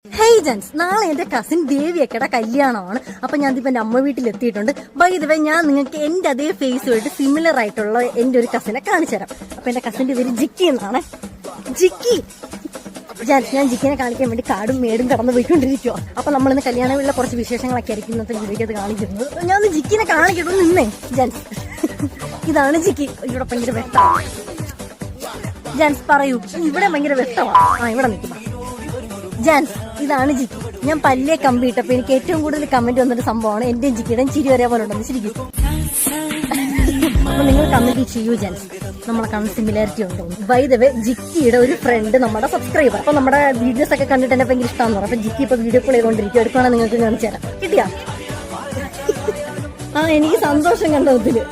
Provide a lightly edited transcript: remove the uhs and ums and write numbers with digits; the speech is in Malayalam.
ഹേയ് ജൻസ്, നാളെ എന്റെ കസിൻ ദേവിയക്കയുടെ കല്യാണമാണ്. അപ്പൊ ഞാൻ ഇപ്പൊ എന്റെ അമ്മ വീട്ടിൽ എത്തിയിട്ടുണ്ട്. ബൈ ദ വേ, ഞാൻ നിങ്ങൾക്ക് എന്റെ അതേ ഫേസുമായിട്ട് സിമിലർ ആയിട്ടുള്ള എന്റെ ഒരു കസിനെ കാണിച്ചു തരാം. അപ്പൊ എന്റെ കസിന്റെ പേര് ജിക്കി എന്നാണ്. ജിക്കി ജൻസ്, ഞാൻ ജിക്കിനെ കാണിക്കാൻ വേണ്ടി കാടും മേടും കടന്നു പോയിക്കൊണ്ടിരിക്കുക. അപ്പൊ നമ്മളിന്ന് കല്യാണ വീട്ടിലെ കുറച്ച് വിശേഷങ്ങളൊക്കെ ആയിരിക്കും ഇന്നത്തെ വീഡിയോക്ക് അത് കാണിക്കുന്നത്. ഞാൻ ജിക്കിനെ കാണിക്കണം നിന്നേ ജൻസ്. ഇതാണ് ജിക്കി. ഇവിടെ ഭയങ്കര വെട്ടമാണ് ജൻസ്. പറയൂ, ഇവിടെ ഭയങ്കര വെട്ടമാണ്. ഇവിടെ നിൽക്കുന്ന ജാൻസ്, ഇതാണ് ജിക്കി. ഞാൻ പല്ലേ കമ്പിയിട്ടപ്പോ എനിക്ക് ഏറ്റവും കൂടുതൽ കമന്റ് വന്നൊരു സംഭവമാണ് എന്റെയും ജിക്കിയുടെയും ചിരി ഒരേ പോലെ ഉണ്ടെന്ന്. ശരിക്കും അപ്പൊ നിങ്ങൾ കമന്റ് ചെയ്യൂ ജാൻസ്, നമ്മളെ കാണാൻ സിമിലാരിറ്റി ഉണ്ടോ. ബൈ ദ വേ, ജിക്കിയുടെ ഒരു ഫ്രണ്ട് നമ്മുടെ സബ്സ്ക്രൈബർ. അപ്പൊ നമ്മുടെ വീഡിയോസ് ഒക്കെ കണ്ടിട്ട് എന്നെ ഭയങ്കര ഇഷ്ടമാണെന്ന് പറഞ്ഞു. അപ്പൊ ജിക്കി ഇപ്പൊ വീഡിയോ കോൾ ചെയ്തോണ്ടിരിക്കും. എടുക്കുകയാണെങ്കിൽ നിങ്ങൾക്ക് കാണിച്ചു തരാം. കിട്ടിയാ? എനിക്ക് സന്തോഷം കണ്ടതില്.